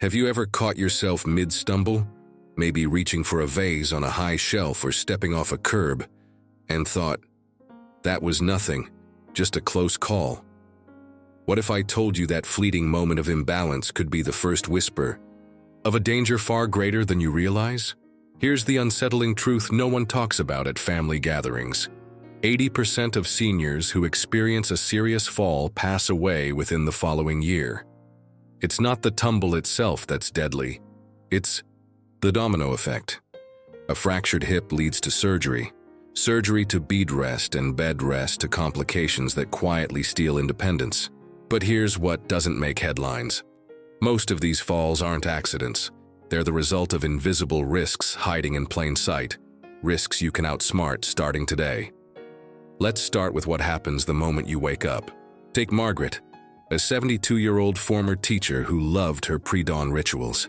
Have you ever caught yourself mid-stumble, maybe reaching for a vase on a high shelf or stepping off a curb, and thought, that was nothing, just a close call? What if I told you that fleeting moment of imbalance could be the first whisper of a danger far greater than you realize? Here's the unsettling truth no one talks about at family gatherings. 80% of seniors who experience a serious fall pass away within the following year. It's not the tumble itself that's deadly. It's the domino effect. A fractured hip leads to surgery. Surgery to bed rest and bed rest to complications that quietly steal independence. But here's what doesn't make headlines. Most of these falls aren't accidents. They're the result of invisible risks hiding in plain sight. Risks you can outsmart starting today. Let's start with what happens the moment you wake up. Take Margaret, a 72-year-old former teacher who loved her pre-dawn rituals.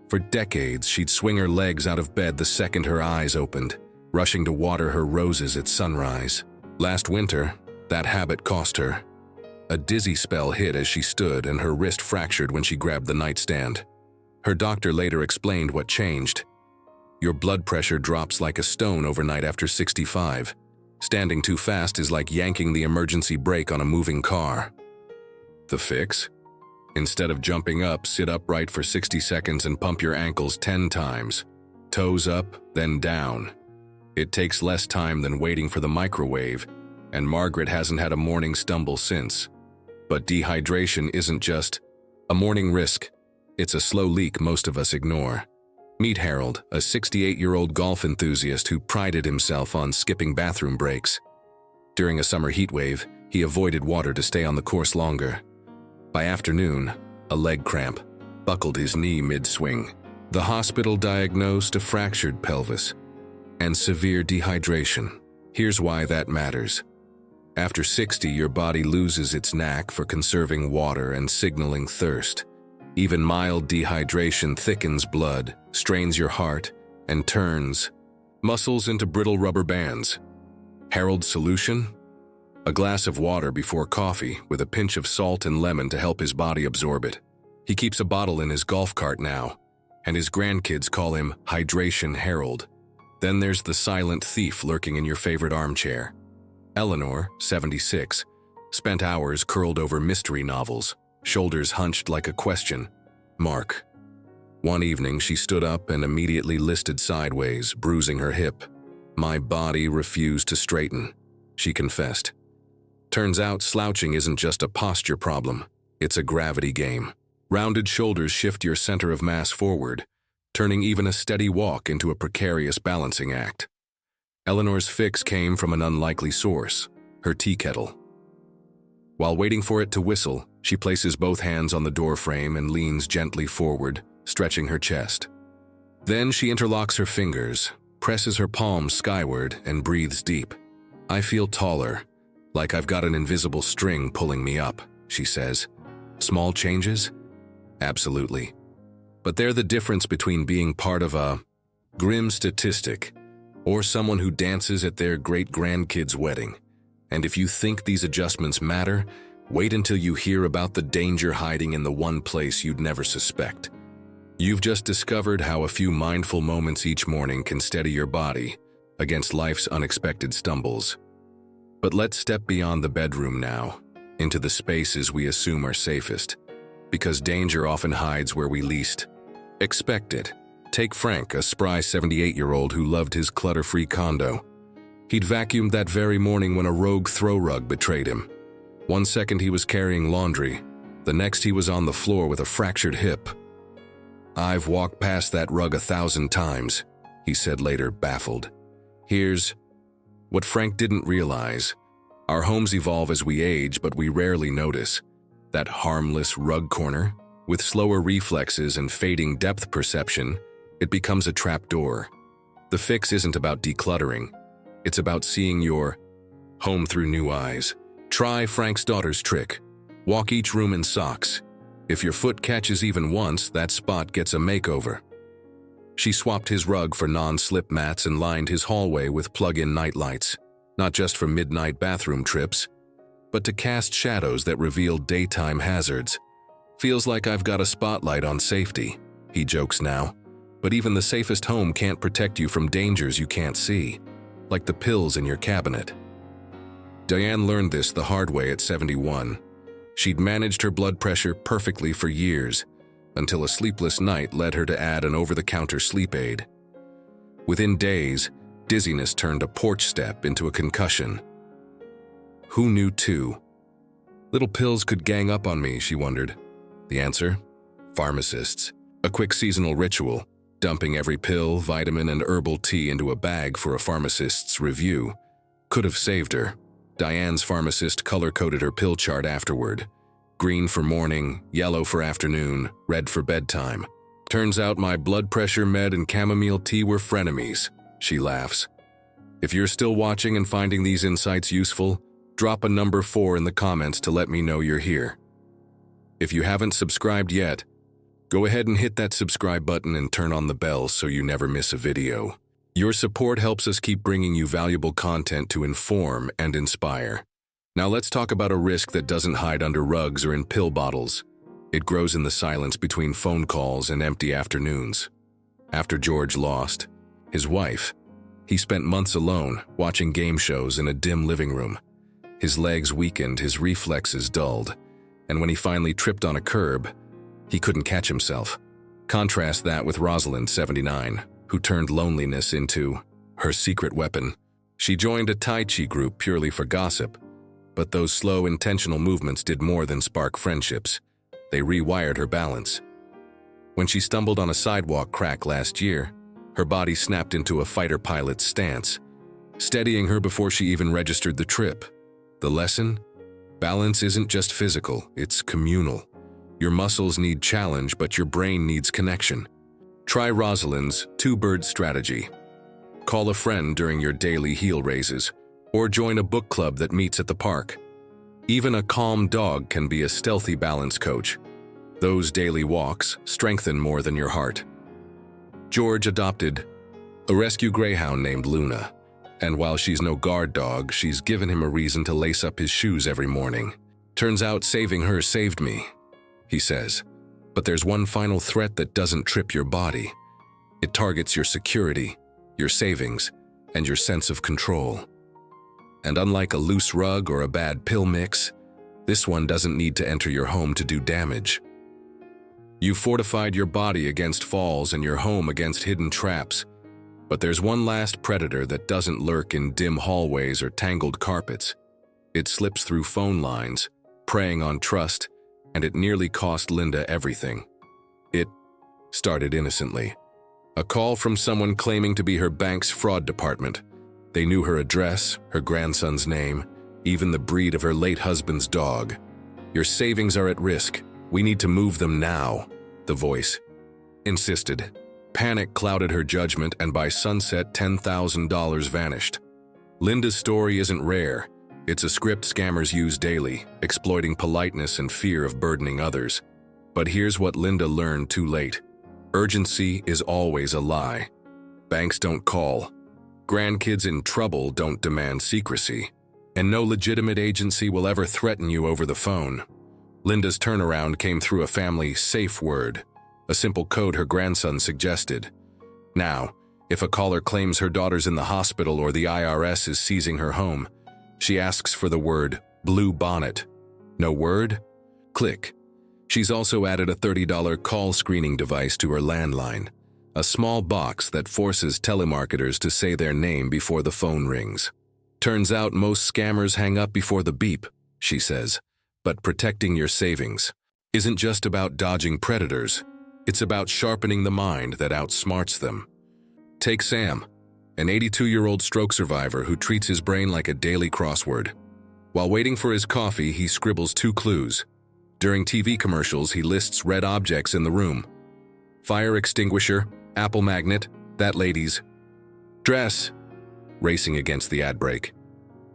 For decades, she'd swing her legs out of bed the second her eyes opened, rushing to water her roses at sunrise. Last winter, that habit cost her. A dizzy spell hit as she stood and her wrist fractured when she grabbed the nightstand. Her doctor later explained what changed. Your blood pressure drops like a stone overnight after 65. Standing too fast is like yanking the emergency brake on a moving car. The fix? Instead of jumping up, sit upright for 60 seconds and pump your ankles 10 times. Toes up, then down. It takes less time than waiting for the microwave, and Margaret hasn't had a morning stumble since. But dehydration isn't just a morning risk. It's a slow leak most of us ignore. Meet Harold, a 68-year-old golf enthusiast who prided himself on skipping bathroom breaks. During a summer heat wave, he avoided water to stay on the course longer. By afternoon, a leg cramp buckled his knee mid-swing. The hospital diagnosed a fractured pelvis and severe dehydration. Here's why that matters. After 60, your body loses its knack for conserving water and signaling thirst. Even mild dehydration thickens blood, strains your heart, and turns muscles into brittle rubber bands. Harold's solution? A glass of water before coffee with a pinch of salt and lemon to help his body absorb it. He keeps a bottle in his golf cart now, and his grandkids call him Hydration Harold. Then there's the silent thief lurking in your favorite armchair. Eleanor, 76, spent hours curled over mystery novels, shoulders hunched like a question mark. One evening, she stood up and immediately listed sideways, bruising her hip. My body refused to straighten, she confessed. Turns out slouching isn't just a posture problem, it's a gravity game. Rounded shoulders shift your center of mass forward, turning even a steady walk into a precarious balancing act. Eleanor's fix came from an unlikely source, her tea kettle. While waiting for it to whistle, she places both hands on the door frame and leans gently forward, stretching her chest. Then she interlocks her fingers, presses her palms skyward, and breathes deep. I feel taller, like I've got an invisible string pulling me up, she says. Small changes? Absolutely. But they're the difference between being part of a grim statistic or someone who dances at their great-grandkid's wedding. And if you think these adjustments matter, wait until you hear about the danger hiding in the one place you'd never suspect. You've just discovered how a few mindful moments each morning can steady your body against life's unexpected stumbles. But let's step beyond the bedroom now, into the spaces we assume are safest, because danger often hides where we least expect it. Take Frank, a spry 78-year-old who loved his clutter-free condo. He'd vacuumed that very morning when a rogue throw rug betrayed him. One second he was carrying laundry, the next he was on the floor with a fractured hip. I've walked past that rug 1,000 times, he said later, baffled. Here's what Frank didn't realize. Our homes evolve as we age, but we rarely notice. That harmless rug corner, with slower reflexes and fading depth perception, it becomes a trapdoor. The fix isn't about decluttering. It's about seeing your home through new eyes. Try Frank's daughter's trick. Walk each room in socks. If your foot catches even once, that spot gets a makeover. She swapped his rug for non-slip mats and lined his hallway with plug-in nightlights, not just for midnight bathroom trips, but to cast shadows that revealed daytime hazards. Feels like I've got a spotlight on safety, he jokes now. But even the safest home can't protect you from dangers you can't see, like the pills in your cabinet. Diane learned this the hard way at 71. She'd managed her blood pressure perfectly for years, until a sleepless night led her to add an over-the-counter sleep aid. Within days, dizziness turned a porch step into a concussion. Who knew too? Little pills could gang up on me, she wondered. The answer? Pharmacists. A quick seasonal ritual, dumping every pill, vitamin, and herbal tea into a bag for a pharmacist's review, could have saved her. Diane's pharmacist color-coded her pill chart afterward. Green for morning, yellow for afternoon, red for bedtime. Turns out my blood pressure med and chamomile tea were frenemies, she laughs. If you're still watching and finding these insights useful, drop a number 4 in the comments to let me know you're here. If you haven't subscribed yet, go ahead and hit that subscribe button and turn on the bell so you never miss a video. Your support helps us keep bringing you valuable content to inform and inspire. Now let's talk about a risk that doesn't hide under rugs or in pill bottles. It grows in the silence between phone calls and empty afternoons. After George lost his wife, he spent months alone, watching game shows in a dim living room. His legs weakened, his reflexes dulled, and when he finally tripped on a curb, he couldn't catch himself. Contrast that with Rosalind, 79, who turned loneliness into her secret weapon. She joined a Tai Chi group purely for gossip, but those slow, intentional movements did more than spark friendships. They rewired her balance. When she stumbled on a sidewalk crack last year, her body snapped into a fighter pilot's stance, steadying her before she even registered the trip. The lesson? Balance isn't just physical, it's communal. Your muscles need challenge, but your brain needs connection. Try Rosalind's two-bird strategy. Call a friend during your daily heel raises, or join a book club that meets at the park. Even a calm dog can be a stealthy balance coach. Those daily walks strengthen more than your heart. George adopted a rescue greyhound named Luna, and while she's no guard dog, she's given him a reason to lace up his shoes every morning. Turns out saving her saved me, he says. But there's one final threat that doesn't trip your body. It targets your security, your savings, and your sense of control. And unlike a loose rug or a bad pill mix, this one doesn't need to enter your home to do damage. You fortified your body against falls and your home against hidden traps. But there's one last predator that doesn't lurk in dim hallways or tangled carpets. It slips through phone lines, preying on trust, and it nearly cost Linda everything. It started innocently. A call from someone claiming to be her bank's fraud department. They knew her address, her grandson's name, even the breed of her late husband's dog. Your savings are at risk. We need to move them now, the voice insisted. Panic clouded her judgment, and by sunset, $10,000 vanished. Linda's story isn't rare. It's a script scammers use daily, exploiting politeness and fear of burdening others. But here's what Linda learned too late. Urgency is always a lie. Banks don't call. Grandkids in trouble don't demand secrecy. And no legitimate agency will ever threaten you over the phone. Linda's turnaround came through a family safe word, a simple code her grandson suggested. Now, if a caller claims her daughter's in the hospital or the IRS is seizing her home, she asks for the word Blue Bonnet. No word? Click. She's also added a $30 call screening device to her landline, a small box that forces telemarketers to say their name before the phone rings. Turns out most scammers hang up before the beep, she says. But protecting your savings isn't just about dodging predators. It's about sharpening the mind that outsmarts them. Take Sam, an 82-year-old stroke survivor who treats his brain like a daily crossword. While waiting for his coffee, he scribbles 2 clues. During TV commercials, he lists red objects in the room. Fire extinguisher, Apple magnet, that lady's dress, racing against the ad break.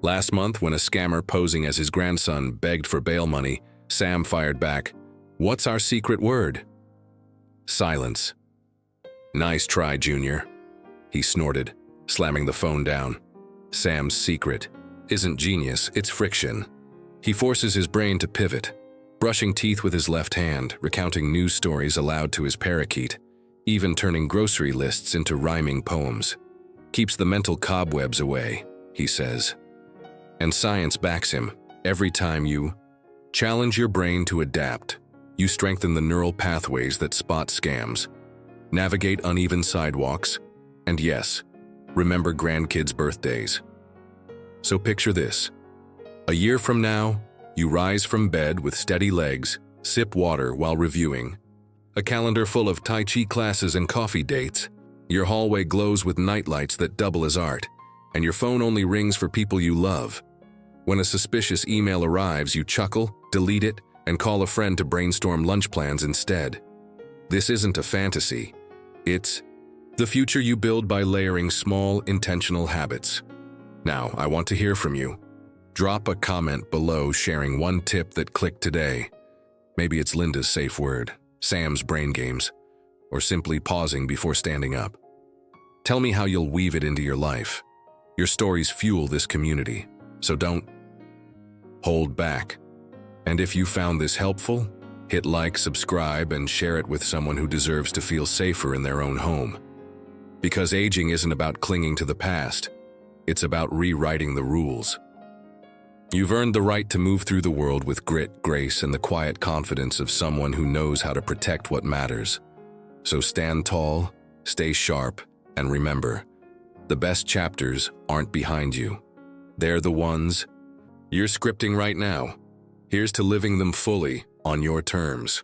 Last month, when a scammer posing as his grandson begged for bail money, Sam fired back, "What's our secret word?" Silence. "Nice try, Junior," he snorted, slamming the phone down. Sam's secret isn't genius, it's friction. He forces his brain to pivot. brushing teeth with his left hand, recounting news stories aloud to his parakeet, even turning grocery lists into rhyming poems. Keeps the mental cobwebs away, he says. And science backs him. Every time you challenge your brain to adapt, you strengthen the neural pathways that spot scams, navigate uneven sidewalks, and yes, remember grandkids' birthdays. So picture this. A year from now, you rise from bed with steady legs, sip water while reviewing, a calendar full of Tai Chi classes and coffee dates. Your hallway glows with nightlights that double as art, and your phone only rings for people you love. When a suspicious email arrives, you chuckle, delete it, and call a friend to brainstorm lunch plans instead. This isn't a fantasy. It's the future you build by layering small, intentional habits. Now, I want to hear from you. Drop a comment below sharing one tip that clicked today. Maybe it's Linda's safe word, Sam's brain games, or simply pausing before standing up. Tell me how you'll weave it into your life. Your stories fuel this community, so don't hold back. And if you found this helpful, hit like, subscribe, and share it with someone who deserves to feel safer in their own home. Because aging isn't about clinging to the past, it's about rewriting the rules. You've earned the right to move through the world with grit, grace, and the quiet confidence of someone who knows how to protect what matters. So stand tall, stay sharp, and remember, the best chapters aren't behind you. They're the ones you're scripting right now. Here's to living them fully on your terms.